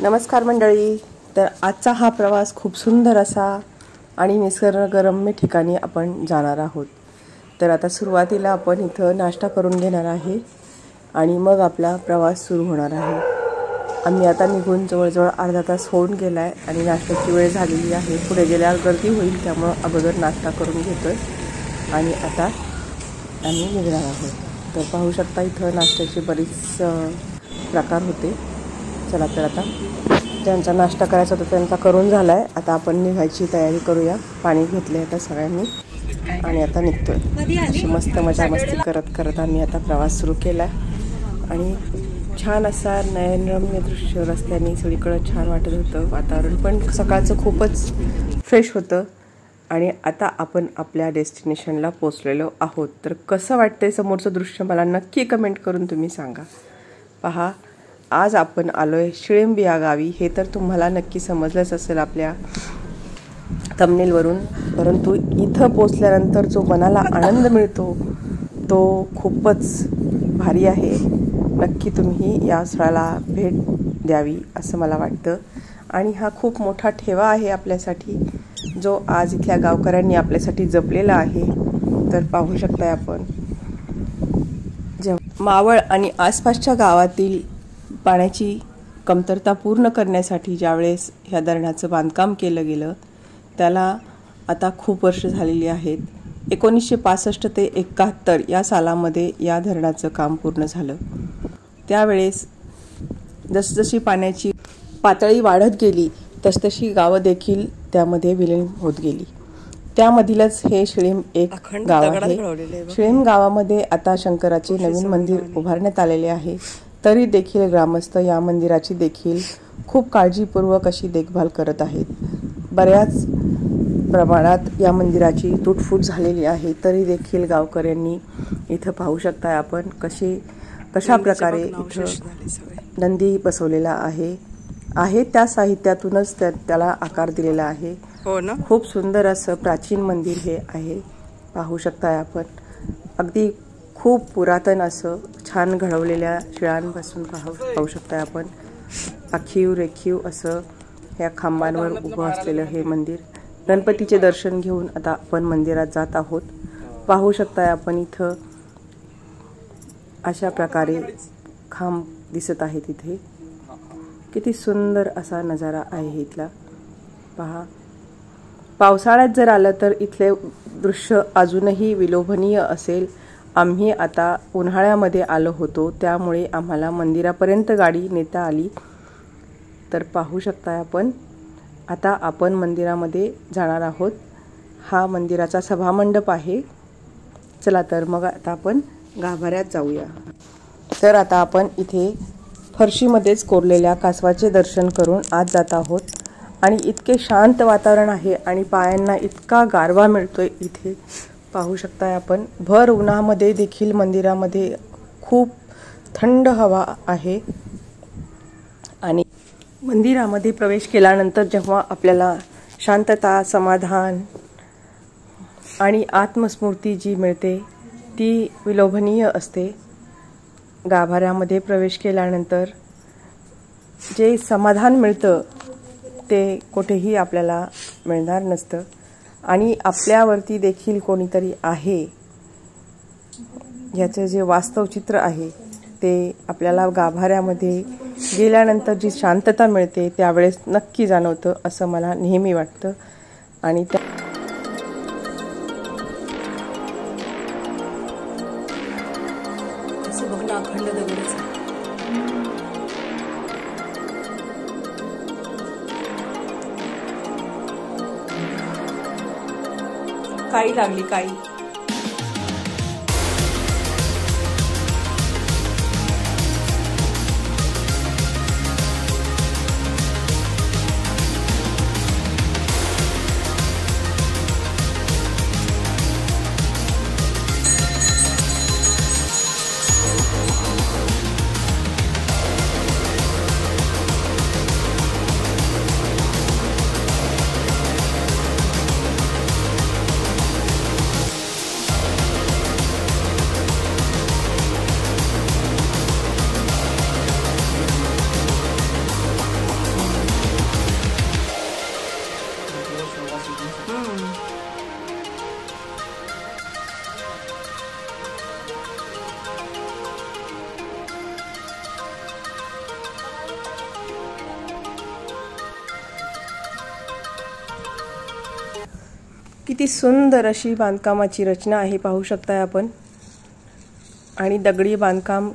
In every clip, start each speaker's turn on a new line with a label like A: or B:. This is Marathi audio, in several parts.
A: नमस्कार मंडळी. तर आजचा हा प्रवास खूप सुंदर असा आणि निसर्गरम्य ठिकाणी आपण जाणार आहोत. तर आता सुरुवातीला आपण इथं नाश्ता करून घेणार आहे आणि मग आपला प्रवास सुरू होणार आहे. आम्ही आता निघून जवळजवळ अर्धा तास होऊन गेला आहे आणि नाश्त्याची वेळ झालेली आहे. पुढे गेल्यावर गर्दी होईल, त्यामुळं अगोदर नाश्ता करून घेतो आहे आणि आता आम्ही निघणार आहोत. तर पाहू शकता इथं नाश्त्याचे बरेच प्रकार होते. चला तर आता ज्यांचा नाश्ता करायचा होता त्यांचा करून झाला आहे. आता आपण निघायची तयारी करूया. पाणी घेतले आता सगळ्यांनी आणि आता निघतोय. अशी मस्त मस्ती करत आम्ही आता प्रवास सुरू केला आणि छान असा नयनरम्य दृश्य रस्त्याने सगळीकडं छान वाटत होतं. वातावरण पण सकाळचं खूपच फ्रेश होतं आणि आता आपण आपल्या डेस्टिनेशनला पोचलेलो आहोत. तर कसं वाटतंय समोरचं दृश्य मला नक्की कमेंट करून तुम्ही सांगा. पहा, आज आपण आलोय शिळिंब या गावी. हे तर तुम्हाला नक्की समजलंच असेल आपल्या थंबनेलवरून, परंतु इथं पोचल्यानंतर जो मनाला आनंद मिळतो तो खूपच भारी आहे. नक्की तुम्ही या स्थळाला भेट द्यावी असं मला वाटतं. आणि हा खूप मोठा ठेवा आहे आपल्यासाठी, जो आज इथल्या गावकऱ्यांनी आपल्यासाठी जपलेला आहे. तर पाहू शकताय आपण, मावळ आणि आसपासच्या गावातील पाण्याची कमतरता पूर्ण करण्यासाठी ज्यावेळेस ह्या धरणाचं बांधकाम केलं गेलं त्याला आता खूप वर्ष झालेली आहेत. 1965 ते 71 या सालामध्ये या धरणाचं काम पूर्ण झालं. त्यावेळेस जसजशी पाण्याची पातळी वाढत गेली तसतशी गावं देखील त्यामध्ये विलीन होत गेली. त्यामधीलच हे शिळिंब एक गाव आहे. शिळिंब गावामध्ये आता शंकराचे नवीन मंदिर उभारण्यात आलेले आहे. तरी देखील ग्रामस्थ या मंदिराची देखील खूप काळजीपूर्वक अशी देखभाल करत आहेत. बऱ्याच प्रमाणात या मंदिराची तुटफूट झालेली आहे. तरी देखील गावकऱ्यांनी इथं पाहू शकताय आपण कशा प्रकारे इथं नंदी बसवलेला आहे त्या साहित्यातूनच त्याला आकार दिलेला आहे.
B: हो ना,
A: खूप सुंदर असं प्राचीन मंदिर हे आहे. पाहू शकताय आपण अगदी खूप पुरातन असं छान घडवलेल्या शिळांपासून पाहू शकताय आपण. आखीव रेखीव असं ह्या खांबांवर उभं असलेलं हे मंदिर. गणपतीचे दर्शन घेऊन आता आपण मंदिरात जात आहोत. पाहू शकताय आपण इथं अशा प्रकारे खांब दिसत आहेत. इथे किती सुंदर असा नजारा आहे इथला. पहा, पावसाळ्यात जर आलं तर इथले दृश्य अजूनही विलोभनीय असेल. आम्ही आता उन्हाळ्यामध्ये आलो होतो, त्यामुळे आम्हाला मंदिरापर्यंत गाडी नेता आली. तर पाहू शकताय आपण, आता आपण मंदिरामध्ये जाणार आहोत. हा मंदिराचा सभामंडप आहे. चला तर मग आता आपण गाभाऱ्यात जाऊया. तर आता आपण इथे फरशीमध्येच कोरलेल्या कासवाचे दर्शन करून आत जात आहोत. आणि इतके शांत वातावरण आहे आणि पायांना इतका गारवा मिळतोय इथे. पाहू शकताय आपण, भर उन्हामध्ये देखील मंदिरामध्ये खूप थंड हवा आहे. आणि मंदिरामध्ये प्रवेश केल्यानंतर जेव्हा आपल्याला शांतता, समाधान आणि आत्मस्फूर्ती जी मिळते ती विलोभनीय असते. गाभाऱ्यामध्ये प्रवेश केल्यानंतर जे समाधान मिळतं ते कुठेही आपल्याला मिळणार नसतं. आणि आपल्यावरती देखील कोणीतरी आहे ह्याचं जे वास्तव चित्र आहे ते आपल्याला गाभाऱ्यामध्ये गेल्यानंतर जी शांतता मिळते त्यावेळेस नक्की जाणवतं असं मला नेहमी वाटतं. आणि अखंड दगडच काळी लागली काळी. किती सुंदर अशी बांधकामाची रचना आहे, पाहू शकताय आपण. आणि दगडी बांधकाम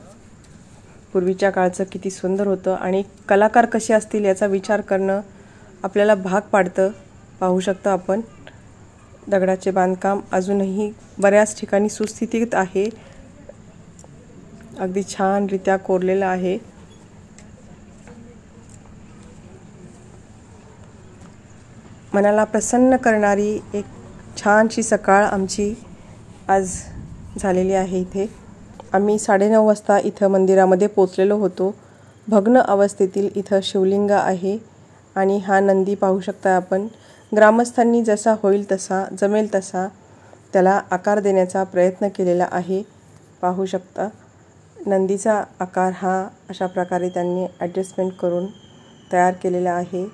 A: पूर्वीच्या काळचं किती सुंदर होतं आणि कलाकार कसे असतील याचा विचार करणं आपल्याला भाग पाडतं. पाहू शकता आपण दगडाचे बांधकाम अजूनही बऱ्याच ठिकाणी सुस्थितीत आहे, अगदी छानरित्या कोरलेलं आहे. मनाला प्रसन्न करणारी एक छानशी सकाळ आमची आज झालेली आहे. इथे आम्ही 9:30 वाजता इथं मंदिरामध्ये पोचलेलो होतो. भग्न अवस्थेतील इथं शिवलिंग आहे आणि हा नंदी पाहू शकता आपण. ग्रामस्थांनी जसा होईल तसा, जमेल तसा त्याला आकार देण्याचा प्रयत्न केलेला आहे. पाहू शकता नंदीचा आकार हा अशा प्रकारे त्यांनी ॲडजस्टमेंट करून तयार केलेला आहे.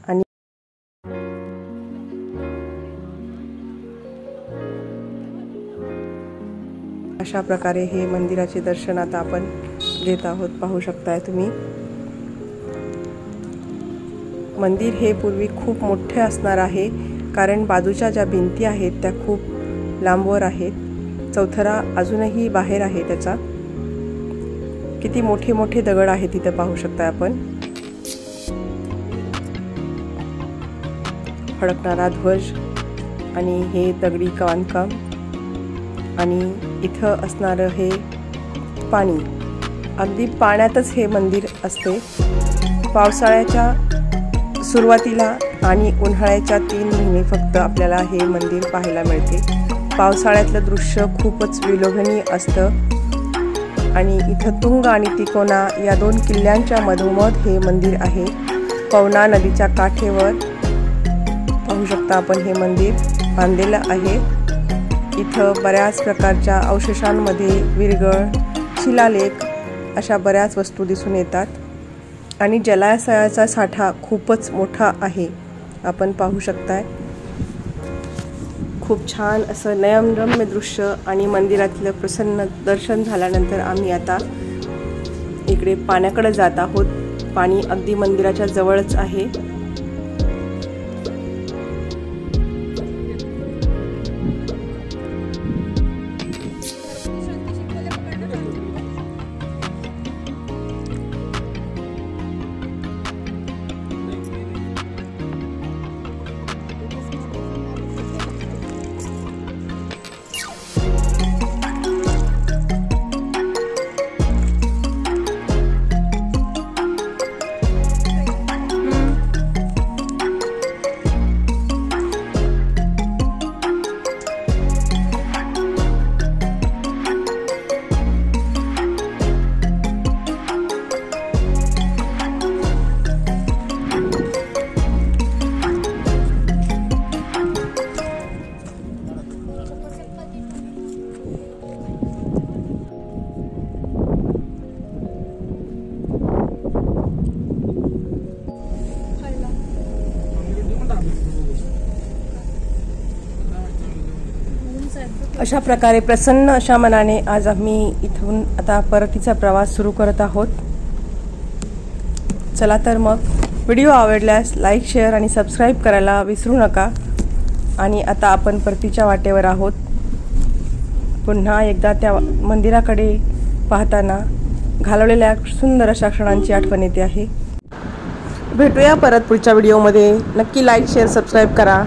A: आणि अशा प्रकारे हे मंदिराचे दर्शन आता आपण घेत आहोत. पाहू शकताय तुम्ही. मंदिर हे पूर्वी खूप मोठे असणार आहे, कारण बाजूच्या ज्या भिंती आहेत त्या खूप लांबवर आहेत. चौथरा अजूनही बाहेर आहे त्याचा. किती मोठे मोठे दगड आहेत तिथे पाहू शकता आपण. फडकणारा ध्वज आणि हे दगडी बांधकाम आणि इथं असणारं हे पाणी, अगदी पाण्यातच हे मंदिर असते. पावसाळ्याच्या सुरुवातीला आणि उन्हाळ्याच्या 3 महिने फक्त आपल्याला हे मंदिर पाहायला मिळते. पावसाळ्यातलं दृश्य खूपच विलोभनीय असतं. आणि इथं तुंग आणि तिकोना या 2 किल्ल्यांच्या मधोमध हे मंदिर आहे. पवना नदीच्या काठेवर पाहू शकता आपण हे मंदिर बांधलेलं आहे. इथं बऱ्याच प्रकारच्या अवशेषांमध्ये विरगळ, शिलालेख अशा बऱ्याच वस्तू दिसून येतात. आणि जलाशयाचा साठा खूपच मोठा आहे, आपण पाहू शकताय. खूप छान असं नयनरम्य दृश्य. आणि मंदिरातलं प्रसन्न दर्शन झाल्यानंतर आम्ही आता इकडे पाण्याकडे जात आहोत. पाणी अगदी मंदिराच्या जवळच आहे. अशा प्रकारे प्रसन्न अशा मनाने आज आम्ही इथून आता परतीचा प्रवास सुरू करत आहोत. चला तर मग व्हिडिओ आवडल्यास लाईक, शेअर आणि सबस्क्राईब करायला विसरू नका. आणि आता आपण परतीच्या वाटेवर आहोत. पुन्हा एकदा त्या मंदिराकडे पाहताना घालवलेल्या सुंदर अशा क्षणांची आठवण येते आहे. भेटूया परत पुढच्या व्हिडिओमध्ये. नक्की लाईक, शेअर, सबस्क्राईब करा.